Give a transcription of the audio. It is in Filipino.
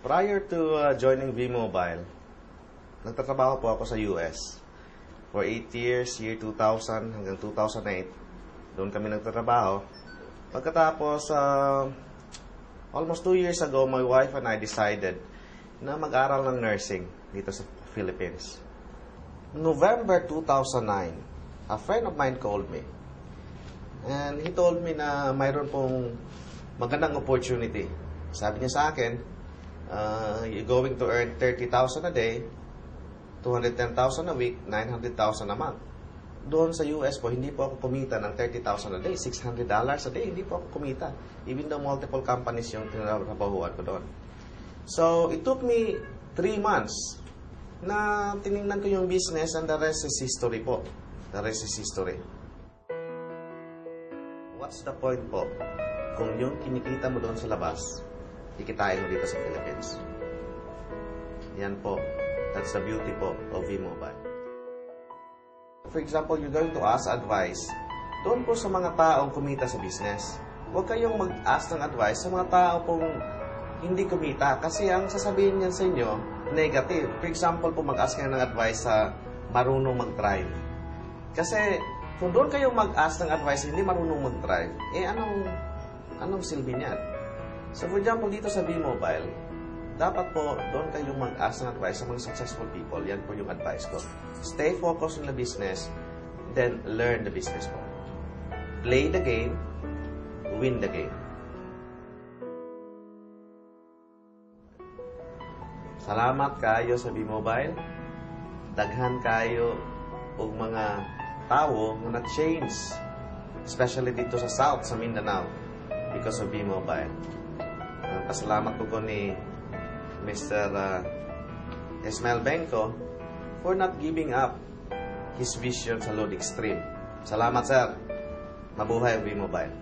Prior to joining V-Mobile, nagtatrabaho po ako sa US. For 8 years, year 2000 hanggang 2008. Doon kami nagtatrabaho. Pagkatapos, almost 2 years ago, my wife and I decided na mag-aral ng nursing dito sa Philippines. November 2009, a friend of mine called me. And he told me na mayroon pong magandang opportunity. Sabi niya sa akin, you're going to earn 30,000 a day, 210,000 a week, 900,000 a month. Doon sa US po, hindi po ako kumita ng 30,000 a day, $600 a day, hindi po ako kumita. Even though multiple companies yung tinrabahuan ko doon. So, it took me 3 months na tinignan ko yung business and the rest is history po. The rest is history. What's the point po? Kung yung kinikita mo doon sa labas, ikitain mo dito sa Philippines. Yan po. That's the beauty po of V-Mobile. For example, you're going to ask advice doon po sa mga taong kumita sa business. Huwag kayong mag-ask ng advice sa mga tao pong hindi kumita kasi ang sasabihin niyan sa inyo, negative. For example po, mag-ask kayo ng advice sa marunong mag-drive. Kasi kung doon kayong mag-ask ng advice hindi marunong mag-drive, anong silbi niyan? So for example, dito sa V-Mobile, dapat po doon kayong mag-ask ng advice sa mga successful people. Yan po yung advice ko. Stay focused on the business, then learn the business po. Play the game, win the game. Salamat kayo sa V-Mobile. Daghan kayo og mga tao na na-change, especially dito sa South, sa Mindanao, because of V-Mobile. Pasalamat po ko ni Mr. Esmael Benco for not giving up his vision sa Load Extreme. Salamat, sir. Mabuhay ang V-Mobile.